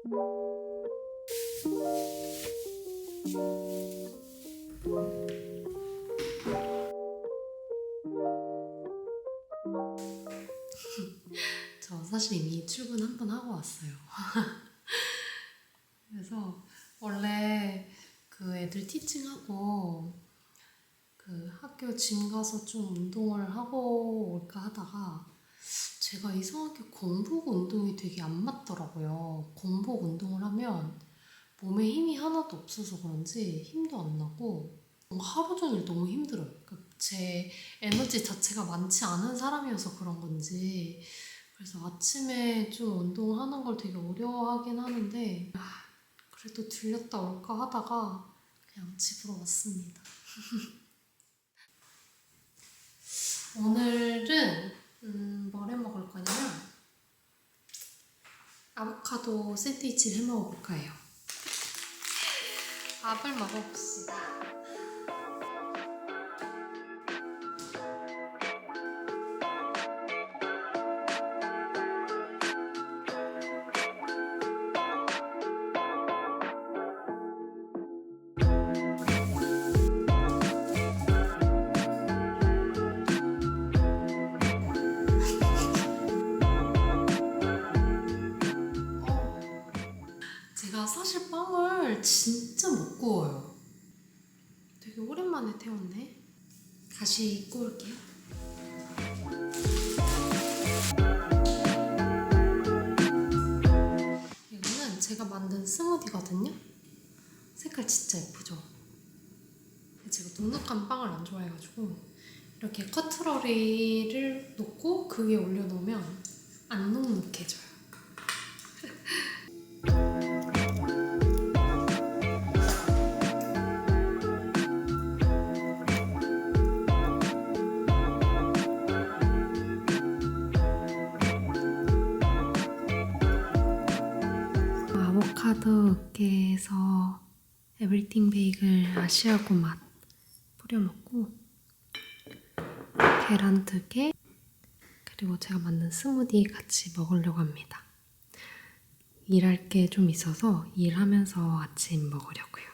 저 사실 이미 출근 한 번 하고 왔어요. 그래서 원래 그 애들 티칭하고 그 학교 짐 가서 좀 운동을 하고 올까 하다가 제가 이상하게 공복 운동이 되게 안 맞더라고요. 공복 운동을 하면 몸에 힘이 하나도 없어서 그런지 힘도 안 나고 하루 종일 너무 힘들어요. 그러니까 제 에너지 자체가 많지 않은 사람이어서 그런 건지 그래서 아침에 좀 운동하는 걸 되게 어려워하긴 하는데 그래도 들렸다 올까 하다가 그냥 집으로 왔습니다. 오늘은 뭘 해 먹을 거냐면 아보카도 샌드위치를 해 먹어볼까 해요. 밥을 먹어봅시다. 제가 사실 빵을 진짜 못 구워요. 되게 오랜만에 태웠네. 다시 구울게요. 이거는 제가 만든 스무디거든요. 색깔 진짜 예쁘죠? 제가 눅눅한 빵을 안 좋아해가지고 이렇게 커트러리를 놓고 그 위에 올려놓으면 안 눅눅해져요. 아보카도 으깨서 에브리띵 베이글 아시아고 맛 뿌려놓고 계란 2개 그리고 제가 만든 스무디 같이 먹으려고 합니다. 일할 게 좀 있어서 일하면서 아침 먹으려고요.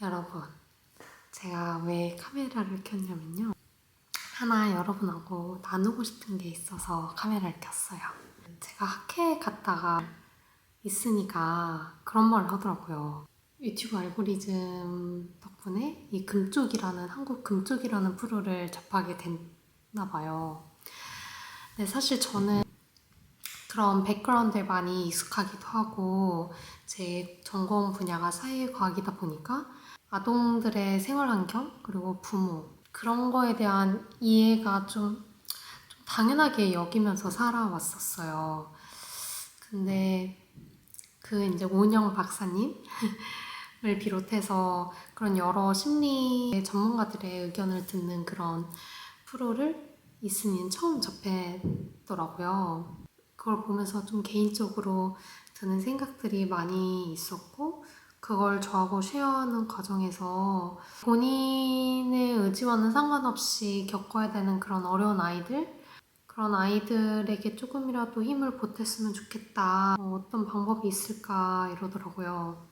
여러분, 제가 왜 카메라를 켰냐면요. 하나 여러분하고 나누고 싶은 게 있어서 카메라를 켰어요. 제가 학회에 갔다가 있으니까 그런 말을 하더라고요. 유튜브 알고리즘 덕분에 이 금쪽이라는 한국 금쪽이라는 프로를 접하게 됐나 봐요. 근데 사실 저는 그런 백그라운드에 많이 익숙하기도 하고 제 전공 분야가 사회과학이다 보니까 아동들의 생활 환경 그리고 부모 그런 거에 대한 이해가 좀 당연하게 여기면서 살아왔었어요. 근데 그 이제 오은영 박사님을 비롯해서 그런 여러 심리 전문가들의 의견을 듣는 그런 프로를 이스민 처음 접했더라고요. 그걸 보면서 좀 개인적으로 드는 생각들이 많이 있었고 그걸 저하고 쉐어하는 과정에서 본인의 의지와는 상관없이 겪어야 되는 그런 어려운 아이들 그런 아이들에게 조금이라도 힘을 보탰으면 좋겠다. 어떤 방법이 있을까 이러더라고요.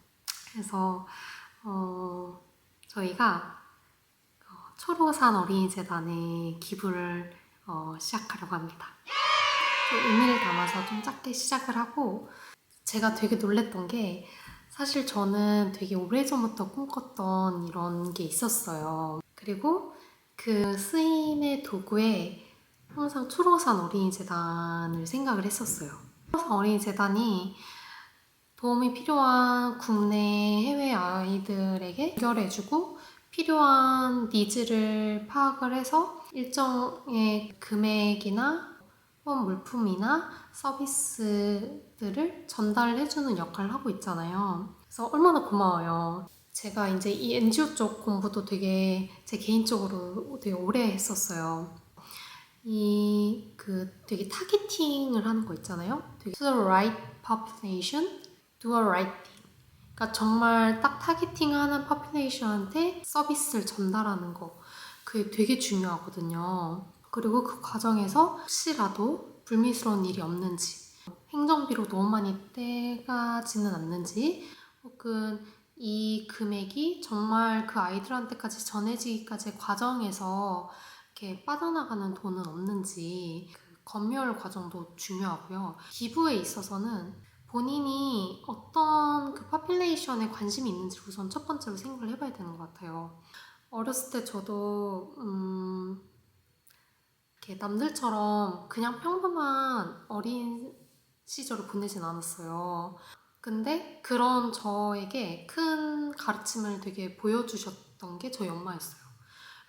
그래서 저희가 초록산 어린이재단에 기부를 시작하려고 합니다. 의미를 담아서 좀 작게 시작을 하고 제가 되게 놀랬던 게 사실 저는 되게 오래전부터 꿈꿨던 이런 게 있었어요. 그리고 그 쓰임의 도구에 항상 초록산 어린이재단을 생각을 했었어요. 초록산 어린이재단이 도움이 필요한 국내 해외 아이들에게 연결해주고 필요한 니즈를 파악을 해서 일정의 금액이나 물품이나 서비스들을 전달해주는 역할을 하고 있잖아요. 그래서 얼마나 고마워요. 제가 이제 이 NGO 쪽 공부도 되게 제 개인적으로 되게 오래 했었어요. 되게 타겟팅을 하는 거 있잖아요. 되게 to the right population, do a right thing. 그러니까 정말 딱 타겟팅하는 퍼퓰레이션한테 서비스를 전달하는 거. 그게 되게 중요하거든요. 그리고 그 과정에서 혹시라도 불미스러운 일이 없는지, 행정비로 너무 많이 떼가지는 않는지, 혹은 이 금액이 정말 그 아이들한테까지 전해지기까지의 과정에서 이렇게 빠져나가는 돈은 없는지, 그 검열 과정도 중요하고요. 기부에 있어서는 본인이 어떤 그 파퓰레이션에 관심이 있는지 우선 첫 번째로 생각을 해봐야 되는 것 같아요. 어렸을 때 저도 이렇게 남들처럼 그냥 평범한 어린 시절을 보내진 않았어요. 근데 그런 저에게 큰 가르침을 되게 보여주셨던 게 저희 엄마였어요.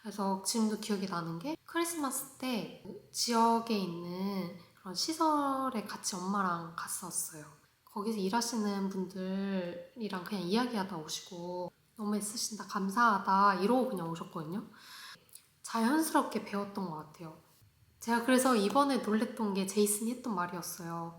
그래서 지금도 기억이 나는 게 크리스마스 때 지역에 있는 그런 시설에 같이 엄마랑 갔었어요. 거기서 일하시는 분들이랑 그냥 이야기하다 오시고 너무 애쓰신다, 감사하다 이러고 그냥 오셨거든요. 자연스럽게 배웠던 것 같아요. 제가 그래서 이번에 놀랬던 게 제이슨이 했던 말이었어요.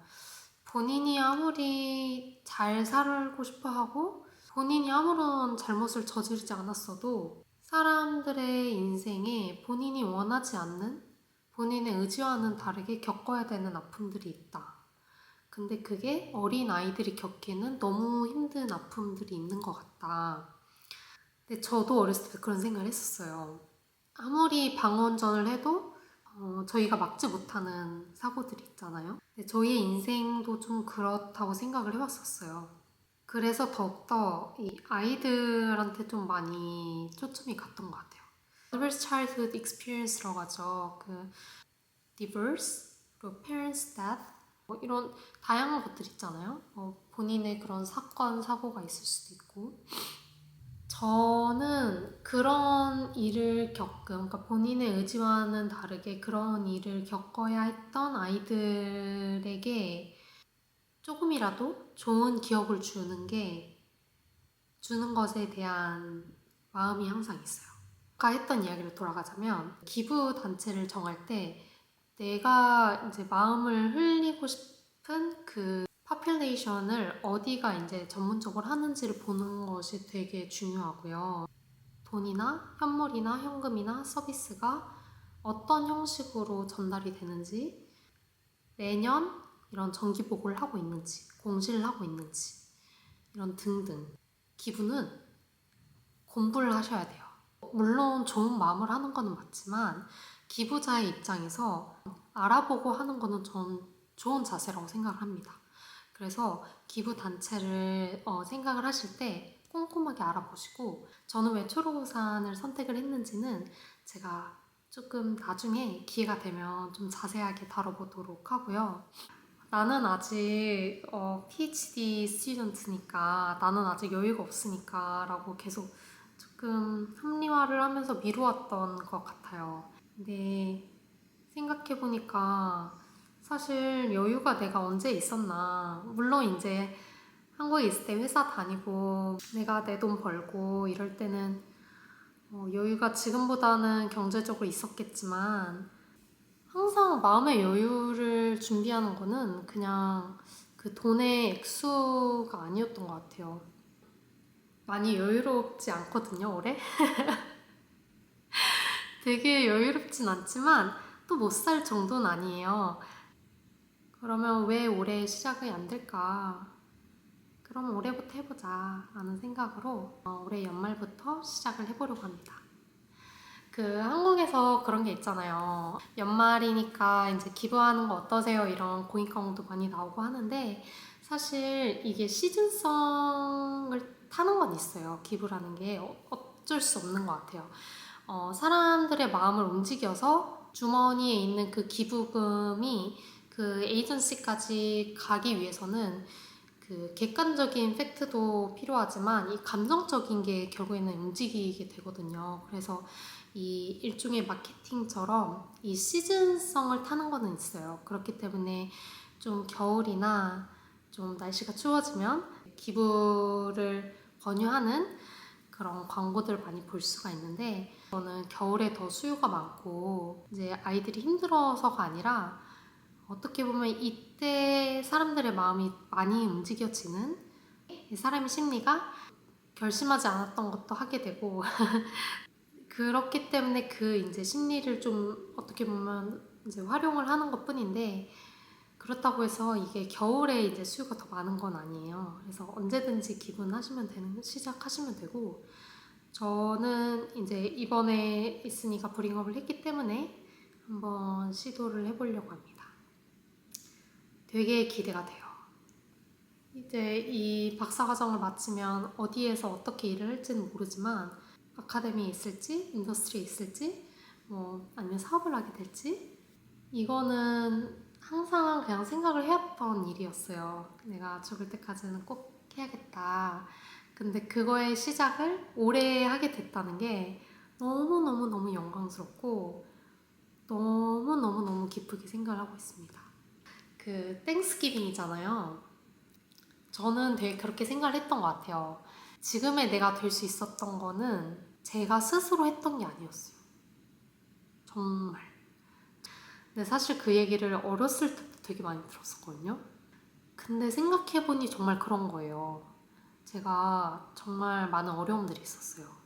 본인이 아무리 잘 살고 싶어 하고 본인이 아무런 잘못을 저지르지 않았어도 사람들의 인생에 본인이 원하지 않는, 본인의 의지와는 다르게 겪어야 되는 아픔들이 있다. 근데 그게 어린 아이들이 겪기에는 너무 힘든 아픔들이 있는 것 같다. 근데 저도 어렸을 때 그런 생각을 했었어요. 아무리 방어운전을 해도 저희가 막지 못하는 사고들이 있잖아요. 근데 저희의 인생도 좀 그렇다고 생각을 해봤었어요. 그래서 더욱더 이 아이들한테 좀 많이 초점이 갔던 것 같아요. Diverse Childhood Experience라고 하죠. 그 diverse, 그리고 parents death, 뭐 이런 다양한 것들 있잖아요. 본인의 그런 사건, 사고가 있을 수도 있고. 저는 그런 일을 그러니까 본인의 의지와는 다르게 그런 일을 겪어야 했던 아이들에게 조금이라도 좋은 기억을 주는 것에 대한 마음이 항상 있어요. 아까 했던 이야기를 돌아가자면 기부 단체를 정할 때 내가 이제 마음을 흘리고 싶은 그 파퓰레이션을 어디가 이제 전문적으로 하는지를 보는 것이 되게 중요하고요. 돈이나 현물이나 현금이나 서비스가 어떤 형식으로 전달이 되는지, 매년 이런 정기보고를 하고 있는지, 공시를 하고 있는지, 이런 등등. 기부는 공부를 하셔야 돼요. 물론 좋은 마음을 하는 거는 맞지만 기부자의 입장에서 알아보고 하는 거는 전 좋은 자세라고 생각을 합니다. 그래서 기부 단체를 생각을 하실 때 꼼꼼하게 알아보시고, 저는 왜 초록우산을 선택을 했는지는 제가 조금 나중에 기회가 되면 좀 자세하게 다뤄보도록 하고요. 나는 아직 PhD 스튜던트니까 나는 아직 여유가 없으니까 라고 계속 조금 합리화를 하면서 미루었던 것 같아요. 근데 생각해보니까 사실 여유가 내가 언제 있었나. 물론 이제 한국에 있을 때 회사 다니고 내가 내 돈 벌고 이럴 때는 여유가 지금보다는 경제적으로 있었겠지만 항상 마음의 여유를 준비하는 거는 그냥 그 돈의 액수가 아니었던 것 같아요. 많이 여유롭지 않거든요, 올해. 되게 여유롭진 않지만 또 못 살 정도는 아니에요. 그러면 왜 올해 시작이 안 될까? 그럼 올해부터 해보자 라는 생각으로 올해 연말부터 시작을 해보려고 합니다. 그 한국에서 그런 게 있잖아요. 연말이니까 이제 기부하는 거 어떠세요? 이런 공익광고도 많이 나오고 하는데 사실 이게 시즌성을 타는 건 있어요. 기부라는 게 어쩔 수 없는 것 같아요. 사람들의 마음을 움직여서 주머니에 있는 그 기부금이 그 에이전시까지 가기 위해서는 그 객관적인 팩트도 필요하지만 이 감정적인 게 결국에는 움직이게 되거든요. 그래서 이 일종의 마케팅처럼 이 시즌성을 타는 거는 있어요. 그렇기 때문에 좀 겨울이나 좀 날씨가 추워지면 기부를 권유하는 그런 광고들 많이 볼 수가 있는데, 저는 겨울에 더 수요가 많고 이제 아이들이 힘들어서가 아니라 어떻게 보면 이때 사람들의 마음이 많이 움직여지는 이 사람의 심리가 결심하지 않았던 것도 하게 되고 그렇기 때문에 그 이제 심리를 좀 어떻게 보면 이제 활용을 하는 것뿐인데 그렇다고 해서 이게 겨울에 이제 수요가 더 많은 건 아니에요. 그래서 언제든지 시작하시면 되고 저는 이제 이번에 있으니까 브링업을 했기 때문에 한번 시도를 해보려고 합니다. 되게 기대가 돼요. 이제 이 박사과정을 마치면 어디에서 어떻게 일을 할지는 모르지만 아카데미에 있을지, 인더스트리에 있을지, 뭐 아니면 사업을 하게 될지 이거는 항상 그냥 생각을 해왔던 일이었어요. 내가 죽을 때까지는 꼭 해야겠다. 근데 그거의 시작을 올해 하게 됐다는 게 너무너무너무 영광스럽고 너무너무너무 기쁘게 생각을 하고 있습니다. 그 땡스기빙이잖아요. 저는 되게 그렇게 생각을 했던 것 같아요. 지금의 내가 될 수 있었던 거는 제가 스스로 했던 게 아니었어요. 정말. 근데 사실 그 얘기를 어렸을 때부터 되게 많이 들었었거든요. 근데 생각해보니 정말 그런 거예요. 제가 정말 많은 어려움들이 있었어요.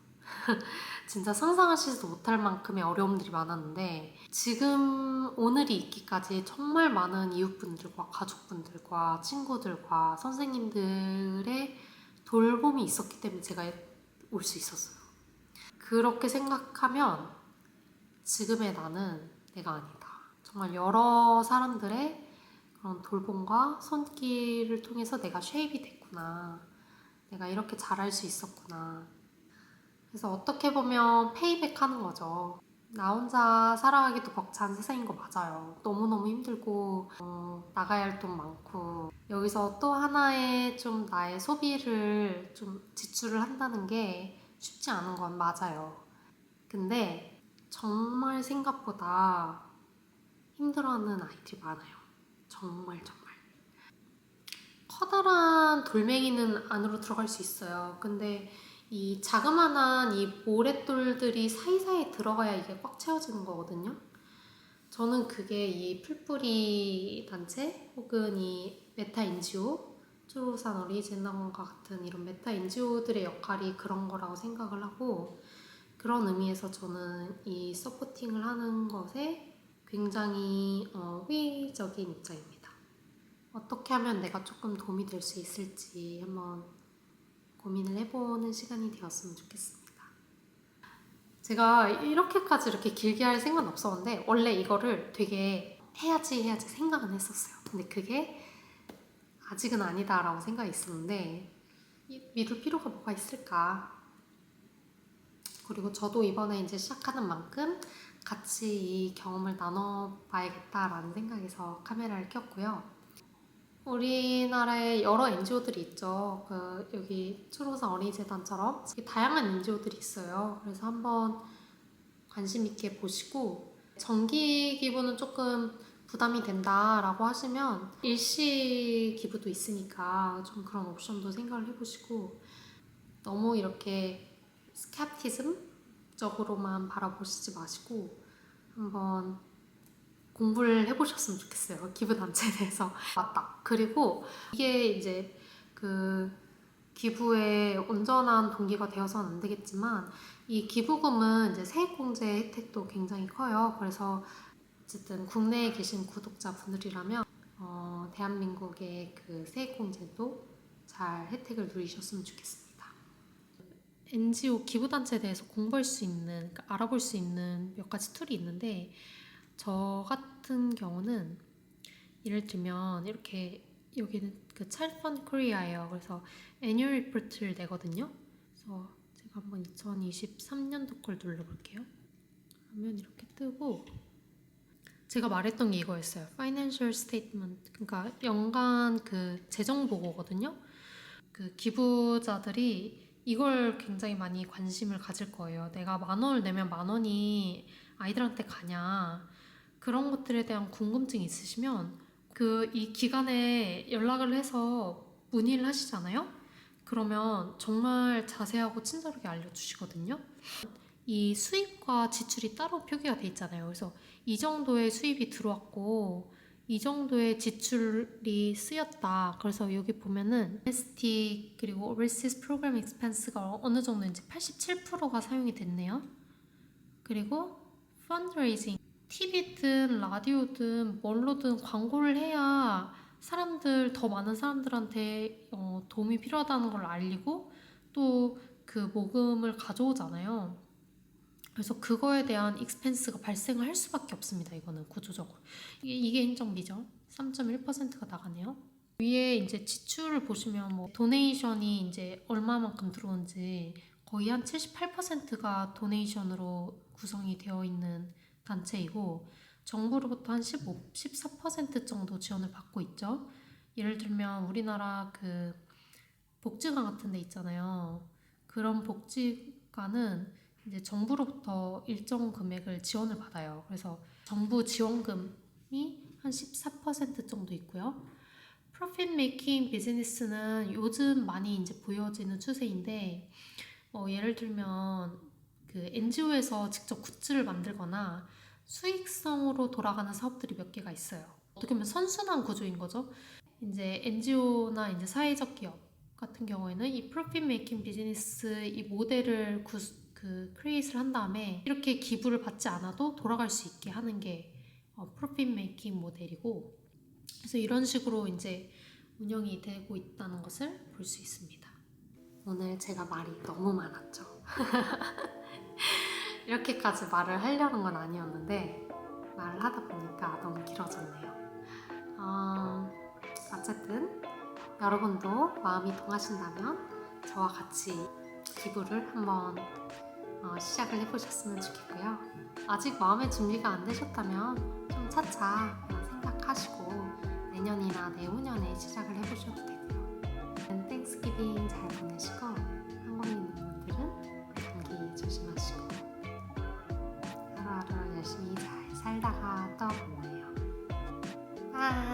진짜 상상하시지도 못할 만큼의 어려움들이 많았는데 지금 오늘이 있기까지 정말 많은 이웃분들과 가족분들과 친구들과 선생님들의 돌봄이 있었기 때문에 제가 올 수 있었어요. 그렇게 생각하면 지금의 나는 내가 아니다. 정말 여러 사람들의 그런 돌봄과 손길을 통해서 내가 쉐입이 됐구나. 내가 이렇게 잘할 수 있었구나. 그래서 어떻게 보면 페이백 하는 거죠. 나 혼자 살아가기도 벅찬 세상인 거 맞아요. 너무너무 힘들고 나가야 할 돈 많고 여기서 또 하나의 좀 나의 소비를 좀 지출을 한다는 게 쉽지 않은 건 맞아요. 근데 정말 생각보다 힘들어하는 아이들이 많아요. 정말. 커다란 돌멩이는 안으로 들어갈 수 있어요. 근데 이 자그마한 이 모래돌들이 사이사이에 들어가야 이게 꽉 채워지는 거거든요. 저는 그게 이 풀뿌리 단체 혹은 이 메타 NGO, 초록산 어린이재난과 같은 이런 메타 NGO들의 역할이 그런 거라고 생각을 하고 그런 의미에서 저는 이 서포팅을 하는 것에 굉장히 회의적인 입장입니다. 어떻게 하면 내가 조금 도움이 될 수 있을지 한번 고민을 해보는 시간이 되었으면 좋겠습니다. 제가 이렇게 길게 할 생각은 없었는데 원래 이거를 되게 해야지 생각은 했었어요. 근데 그게 아직은 아니다라고 생각이 있었는데 미룰 필요가 뭐가 있을까? 그리고 저도 이번에 이제 시작하는 만큼 같이 이 경험을 나눠봐야겠다라는 생각에서 카메라를 켰고요. 우리나라에 여러 NGO들이 있죠. 여기 초록산 어린이재단처럼 다양한 NGO들이 있어요. 그래서 한번 관심 있게 보시고 정기 기부는 조금 부담이 된다라고 하시면 일시 기부도 있으니까 좀 그런 옵션도 생각을 해보시고 너무 이렇게 스캡티즘적으로만 바라보시지 마시고 한번 공부를 해보셨으면 좋겠어요. 기부단체에 대해서. 맞다. 그리고 이게 이제 그 기부의 온전한 동기가 되어서는 안 되겠지만 이 기부금은 이제 세액공제 혜택도 굉장히 커요. 그래서 어쨌든 국내에 계신 구독자분들이라면 대한민국의 그 세액공제도 잘 혜택을 누리셨으면 좋겠습니다. NGO 기부단체에 대해서 공부할 수 있는, 그러니까 알아볼 수 있는 몇 가지 툴이 있는데 저 같은 경우는 예를 들면 이렇게 여기는 그 Child Fund Korea예요. 그래서 애뉴얼 리포트를 내거든요. 그래서 제가 한번 2023년도 걸 눌러볼게요. 그러면 이렇게 뜨고 제가 말했던 게 이거였어요. Financial Statement. 그러니까 연간 그 재정 보고거든요. 그 기부자들이 이걸 굉장히 많이 관심을 가질 거예요. 내가 10,000원을 내면 10,000원이 아이들한테 가냐. 그런 것들에 대한 궁금증이 있으시면 이 기관에 연락을 해서 문의를 하시잖아요. 그러면 정말 자세하고 친절하게 알려주시거든요. 이 수입과 지출이 따로 표기가 돼 있잖아요. 그래서 이 정도의 수입이 들어왔고 이 정도의 지출이 쓰였다. 그래서 여기 보면은 domestic 그리고 overseas program expense가 어느 정도인지 87%가 사용이 됐네요. 그리고 fundraising, TV든 라디오든 뭘로든 광고를 해야 사람들, 더 많은 사람들한테 도움이 필요하다는 걸 알리고 또 그 모금을 가져오잖아요. 그래서 그거에 대한 익스펜스가 발생을 할 수밖에 없습니다. 이거는 구조적으로. 이게 행정비죠. 3.1%가 나가네요. 위에 이제 지출을 보시면 뭐 도네이션이 이제 얼마만큼 들어온지 거의 한 78%가 도네이션으로 구성이 되어 있는 단체이고 정부로부터 한 14% 정도 지원을 받고 있죠. 예를 들면 우리나라 그 복지관 같은 데 있잖아요. 그런 복지관은 이제 정부로부터 일정 금액을 지원을 받아요. 그래서 정부 지원금이 한 14% 정도 있고요. 프로핏 메이킹 비즈니스는 요즘 많이 이제 보여지는 추세인데 예를 들면 그 NGO에서 직접 굿즈를 만들거나 수익성으로 돌아가는 사업들이 몇 개가 있어요. 어떻게 보면 선순환 구조인 거죠. 이제 NGO나 이제 사회적 기업 같은 경우에는 이 프로핏 메이킹 비즈니스 이 모델을 크리에이트를 한 다음에 이렇게 기부를 받지 않아도 돌아갈 수 있게 하는 게 프로핏 메이킹 모델이고 그래서 이런 식으로 이제 운영이 되고 있다는 것을 볼 수 있습니다. 오늘 제가 말이 너무 많았죠. 이렇게까지 말을 하려는 건 아니었는데 말을 하다 보니까 너무 길어졌네요. 어쨌든 여러분도 마음이 동하신다면 저와 같이 기부를 한번 시작을 해보셨으면 좋겠고요. 아직 마음의 준비가 안 되셨다면 좀 차차 생각하시고 내년이나 내후년에 시작을 해보셔도 되고요. 땡스기빙 잘 보내시고 한국에 있는 분들은 감기 조심하시고 하루하루 열심히 잘 살다가 또 만나요. 바이.